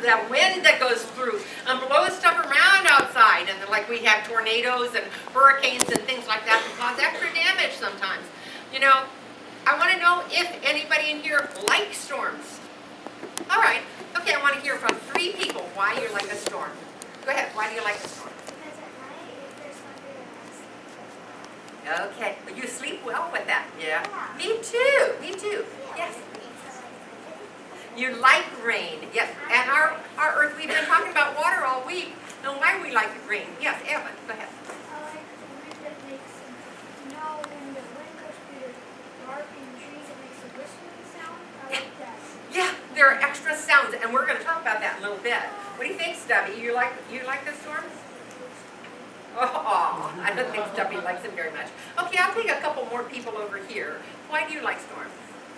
that wind that goes through and blows stuff around outside. And like we have tornadoes and hurricanes and things like that that cause extra damage sometimes. You know, I want to know if anybody in here likes storms. All right. Okay, I want to hear from 3 people why you like a storm. Go ahead. Why do you like a storm? Because at night, if there's thunder, then I sleep. Okay. You sleep well with that. Yeah. Yeah. Me too. Me too. Yes. You like rain. Yes. And our earth, we've been talking about water all week and why we like rain. Yes, Evan, go ahead. I like the wind that makes when the wind goes through the bark and trees, it makes a whistling sound. I like that. Yeah, there are extra sounds, and we're going to talk about that in a little bit. What do you think, Stubby? You like the storms? Oh, I don't think Stubby likes them very much. Okay, I'll take a couple more people over here. Why do you like storms?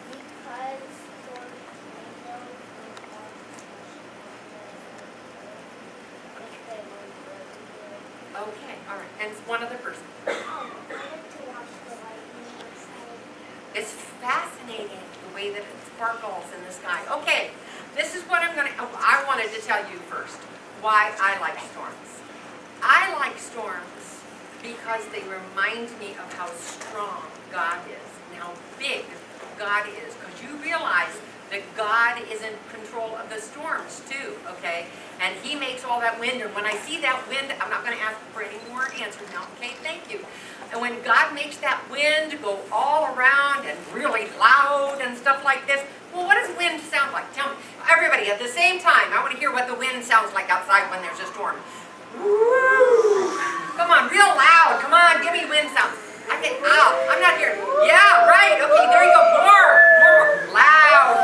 Because storms Okay, all right. And one other person. I like to watch the lightning outside. It's fascinating the way that it sparkles in the sky. Okay, this is what I wanted to tell you first, why I like storms. I like storms because they remind me of how strong God is and how big God is. Because you realize that God is in control of the storms too, okay? And He makes all that wind, and when I see that wind, I'm not going to ask for any more answers now, okay? Thank you. And when God makes that wind go all around and really loud and stuff like this, well, what does wind sound like? Tell me. Everybody, at the same time, I want to hear what the wind sounds like outside when there's a storm. Woo! Come on, real loud. Come on, give me wind sounds. I'm not hearing. Yeah, right. Okay, there you go. More. Loud.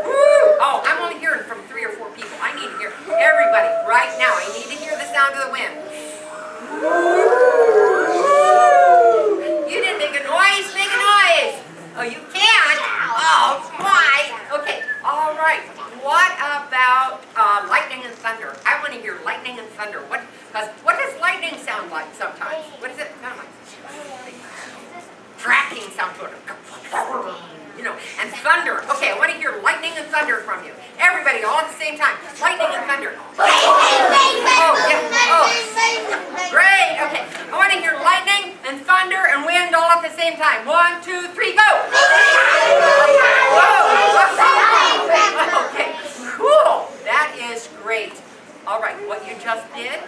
Woo! Oh, I'm only hearing from 3 or 4 people. I need to hear everybody right now. I need to hear the sound of the wind. You didn't make a noise. Make a noise. Oh, you can't? Oh, why? Okay, all right. What about lightning and thunder? I want to hear lightning and thunder. What does lightning sound like sometimes? What does it sound like? Cracking sound to it. You know, and thunder. Okay, I want to hear lightning and thunder from you. Everybody, all at the same time. Lightning and thunder. Oh, yeah. Oh, great. Okay, I want to hear lightning and thunder and wind all at the same time. 1, 2, 3, go. Whoa. Okay, cool. That is great. All right, what you just did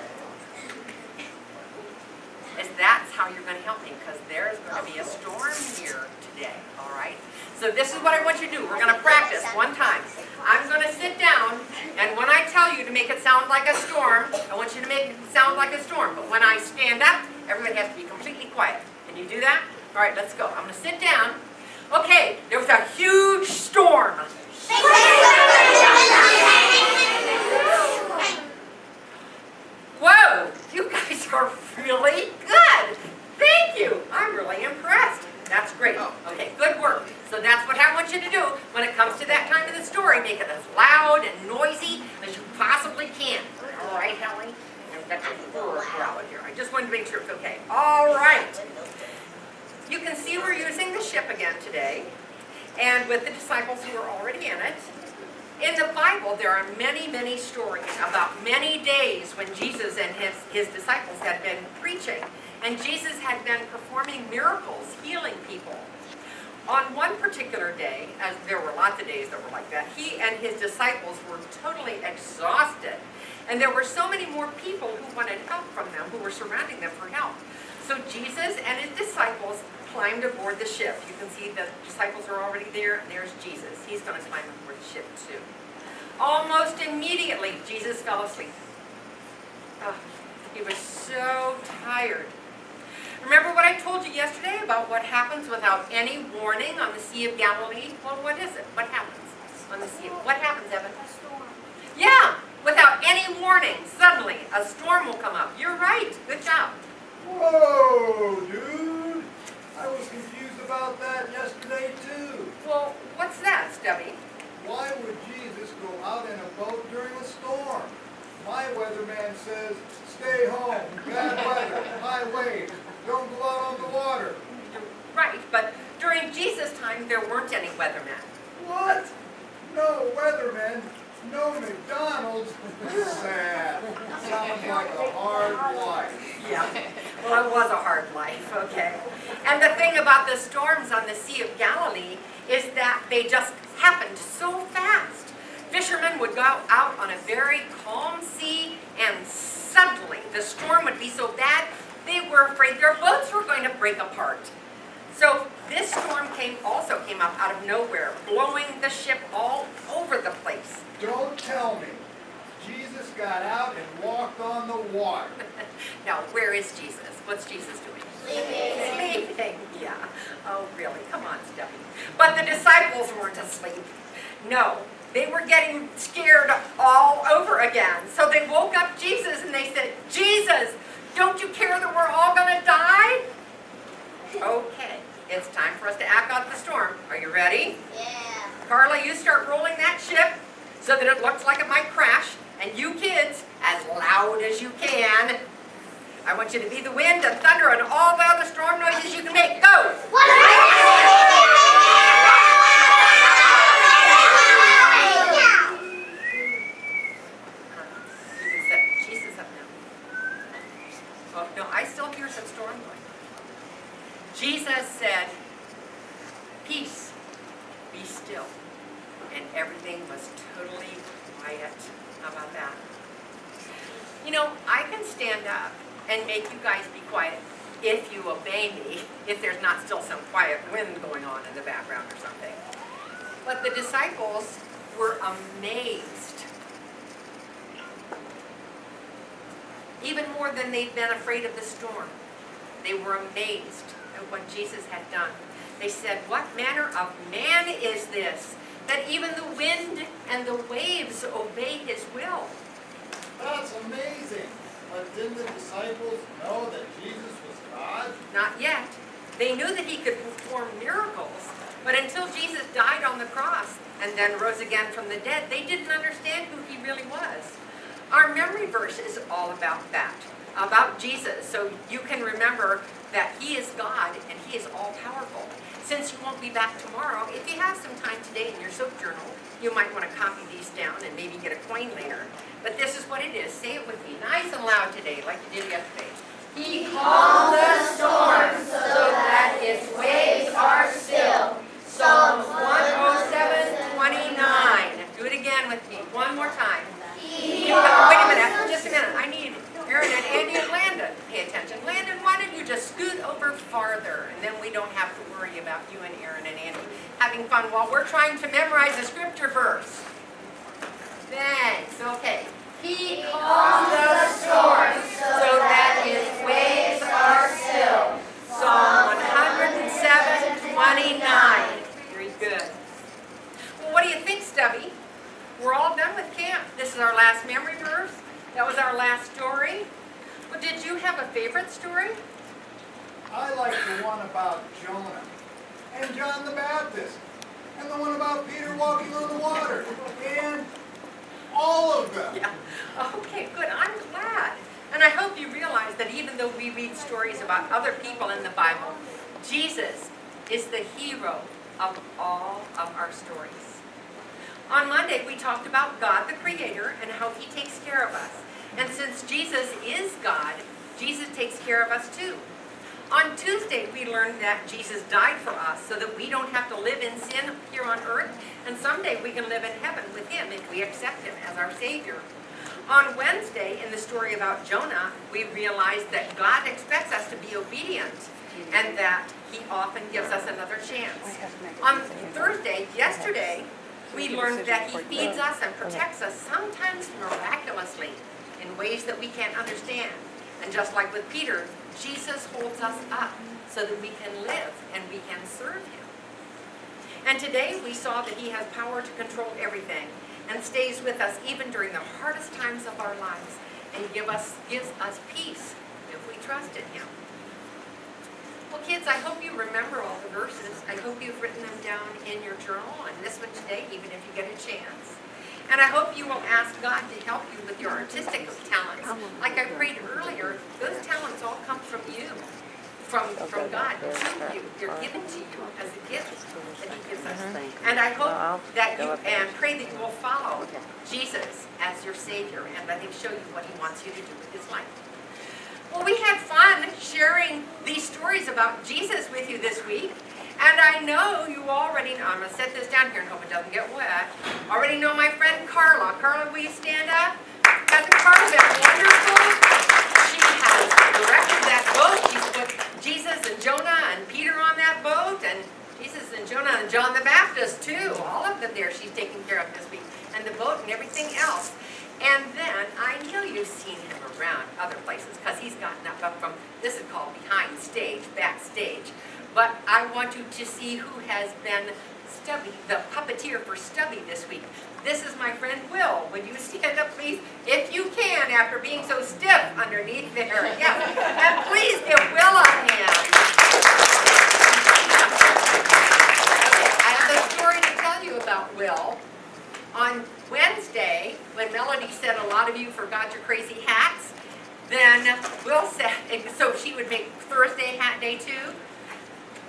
is that's how you're going to help me, because there's going to be a storm here today, all right? So this is what I want you to do. We're going to practice one time. I'm going to sit down, and when I tell you to make it sound like a storm, I want you to make it sound like a storm. But when I stand up, everybody has to be completely quiet. Can you do that? All right, let's go. I'm going to sit down. Okay, there was a huge storm. Whoa, you guys are really good. Thank you. I'm really impressed. That's great. Okay, good work. So that's what I want you to do when it comes to that time of the story. Make it as loud and noisy as you possibly can. All right, Hallie? I've got your fur out here. I just wanted to make sure it's okay. All right. You can see we're using the ship again today, and with the disciples who are already in it. In the Bible, there are many, many stories about many days when Jesus and his disciples had been preaching, and Jesus had been performing miracles, healing people. On one particular day, as there were lots of days that were like that, he and his disciples were totally exhausted, and there were so many more people who wanted help from them, who were surrounding them for help. So Jesus and his disciples climbed aboard the ship. You can see the disciples are already there, and there's Jesus. He's going to climb aboard the ship too. Almost immediately, Jesus fell asleep. Oh, he was so tired. Remember what I told you yesterday about what happens without any warning on the Sea of Galilee? Well, what is it? What happens on the sea? What happens, Evan? A storm. Yeah, without any warning, suddenly a storm will come up. You're right. Good job. Whoa, dude. I was confused about that yesterday, too. Well, what's that, Stubby? Why would Jesus go out in a boat during a storm? My weatherman says, stay home, bad weather, high waves, don't go out on the water. You're right, but during Jesus' time, there weren't any weathermen. What? No weathermen? No McDonald's? Sad. Sounds like a hard life. Yeah, well, it was a hard life, okay. And the thing about the storms on the Sea of Galilee is that they just happened so fast. Fishermen would go out on a very calm sea, and suddenly the storm would be so bad, they were afraid their boats were going to break apart. So this storm also came up out of nowhere, blowing the ship all over the place. Don't tell me. Jesus got out and walked on the water. Now, where is Jesus? What's Jesus doing? Sleeping. Yeah. Oh, really? Come on, Stubby. But the disciples weren't asleep. No, they were getting scared all over again. So they woke up Jesus and they said, Jesus, don't you care that we're all going to die? Okay, it's time for us to act out the storm. Are you ready? Yeah. Carla, you start rolling that ship so that it looks like it might crash. And you kids, as loud as you can. I want you to be the wind and thunder and all the other storm noises you can make. Go! You can set Jesus up now. Oh, no, I still hear some storm going. Jesus said, peace, be still. And everything was totally quiet. How about that? You know, I can stand up and make you guys be quiet if you obey me, if there's not still some quiet wind going on in the background or something. But the disciples were amazed. Even more than they'd been afraid of the storm. They were amazed at what Jesus had done. They said, what manner of man is this, that even the wind and the waves obey his will? That's amazing. But didn't the disciples know that Jesus was God? Not yet. They knew that he could perform miracles, but until Jesus died on the cross and then rose again from the dead, they didn't understand who he really was. Our memory verse is all about that, about Jesus, so you can remember that he is God and he is all-powerful. Since you won't be back tomorrow, if you have some time today in your soap journal, you might want to copy these down and maybe get a coin later. But this is what it is. Say it with me, nice and loud today, like you did yesterday. He calms the storm so that its waves are still. Psalms 107:29. Do it again with me, one more time. Wait a minute, just a minute. I need Aaron and Andy and Landon to pay attention. Landon, why don't you just scoot over farther, and then we don't have to worry about you and Aaron and Andy having fun while we're trying to memorize a scripture verse. Thanks. Okay. He calms the storm so that its waves are still. Psalm 107:29. Very good. Well, what do you think, Stubby? We're all done with camp. This is our last memory verse. That was our last story. Well, did you have a favorite story? I like the one about Jonah and John the Baptist, and the one about Peter walking on the water, and all of them. Yeah. Okay, good. I'm glad. And I hope you realize that even though we read stories about other people in the Bible, Jesus is the hero of all of our stories. On Monday, we talked about God, the Creator, and how he takes care of us. And since Jesus is God, Jesus takes care of us too. On Tuesday, we learned that Jesus died for us so that we don't have to live in sin here on earth, and someday we can live in heaven with him if we accept him as our Savior. On Wednesday, in the story about Jonah, we realized that God expects us to be obedient and that he often gives us another chance. On Thursday, yesterday, we learned that he feeds us and protects us, sometimes miraculously, in ways that we can't understand. And just like with Peter, Jesus holds us up so that we can live and we can serve him. And today we saw that he has power to control everything and stays with us even during the hardest times of our lives and gives us peace if we trust in him. Well, kids, I hope you remember all the verses. I hope you've written them down in your journal and this one today, even if you get a chance. And I hope you will ask God to help you with your artistic talents. Like I prayed earlier, those talents all come from you. from God to you. They're given to you as a gift that He gives us. And I hope that you, and pray that you will follow Jesus as your Savior and let Him show you what He wants you to do with His life. Well, we had fun sharing these stories about Jesus with you this week. And I know you already know, I'm going to set this down here and hope it doesn't get wet. Already know my friend Carla. Carla, will you stand up? Cousin Carla, that's wonderful. She has directed that boat. She's put Jesus and Jonah and Peter on that boat. And Jesus and Jonah and John the Baptist too. All of them there she's taking care of this week. And the boat and everything else. And then I know you've seen him around other places because he's gotten up from, this is called behind stage, backstage. But I want you to see who has been Stubby, the puppeteer for Stubby this week. This is my friend Will. Would you stand up, please, if you can, after being so stiff underneath there? Yeah. And please give Will a hand. Okay, I have a story to tell you about Will. On Wednesday, when Melody said a lot of you forgot your crazy hats, then Will said, and so she would make Thursday hat day too.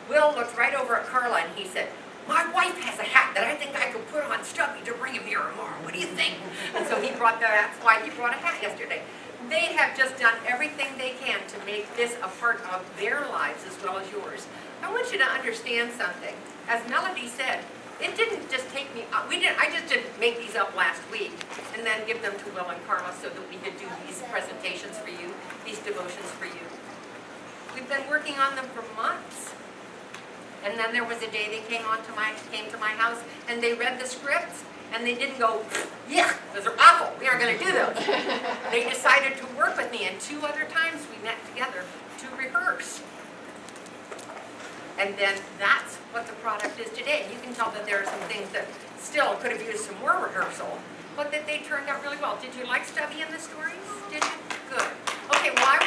Will looked right over at Carla and he said, my wife has a hat that I think I could put on Stubby to bring him here tomorrow. What do you think? And so he brought that, that's why he brought a hat yesterday. They have just done everything they can to make this a part of their lives as well as yours. I want you to understand something. As Melody said, it didn't just take me, I just didn't make these up last week and then give them to Will and Carla so that we could do these presentations for you, these devotions for you. We've been working on them for months. And then there was a day they came to my house and they read the scripts and they didn't go, yeah, those are awful, we aren't going to do those. They decided to work with me and 2 other times we met together to rehearse. And then that's what the product is today. And you can tell that there are some things that still could have used some more rehearsal, but that they turned out really well. Did you like Stubby in the stories? Did you? Good. Okay, well I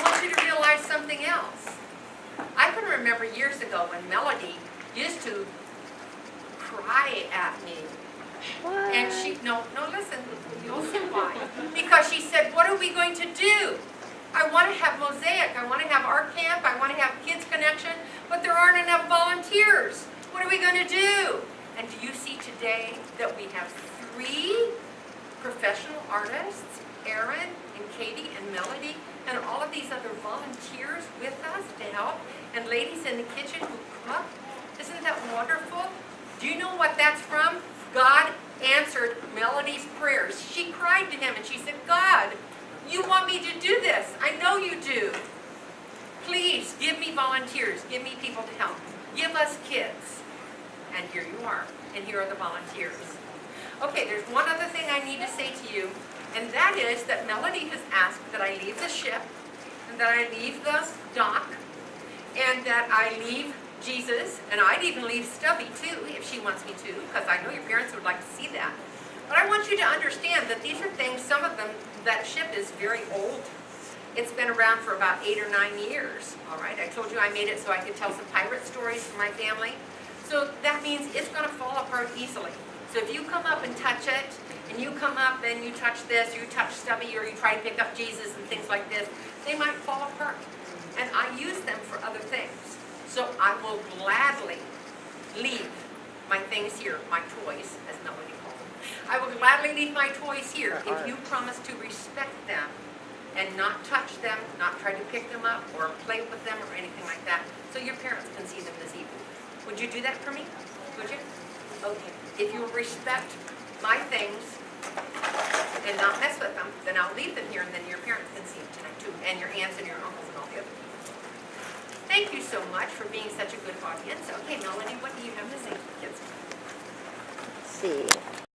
want you to realize something else. I can remember years ago when Melody used to cry at me. What? And no, listen, you'll see why. Because she said, what are we going to do? I want to have Mosaic, I want to have Art Camp, I want to have Kids Connection, but there aren't enough volunteers. What are we going to do? And do you see today that we have 3 professional artists, Aaron and Katie and Melody, and all of these other volunteers with us to help, and ladies in the kitchen who cook. Isn't that wonderful? Do you know what that's from? God answered Melody's prayers. She cried to him and she said, God, you want me to do this. I know you do. Please give me volunteers. Give me people to help. Give us kids. And here you are. And here are the volunteers. Okay, there's one other thing I need to say to you. And that is that Melody has asked that I leave the ship, and that I leave the dock, and that I leave Jesus, and I'd even leave Stubby too, if she wants me to, because I know your parents would like to see that. But I want you to understand that these are things, some of them, that ship is very old. It's been around for about 8 or 9 years, all right? I told you I made it so I could tell some pirate stories for my family. So that means it's going to fall apart easily. So if you come up and touch it, and you come up and you touch this, you touch Stubby, or you try to pick up Jesus and things like this, they might fall apart. And I use them for other things. So I will gladly leave my things here, my toys, as Melody called them. I will gladly leave my toys here if you promise to respect them and not touch them, not try to pick them up or play with them or anything like that, so your parents can see them this evening. Would you do that for me? Would you? Okay. If you will respect my things and not mess with them, then I'll leave them here and then your parents can see them tonight too, and your aunts and your uncles and all the other people. Thank you so much for being such a good audience. Okay, Melody, what do you have to say to the kids? Let's see.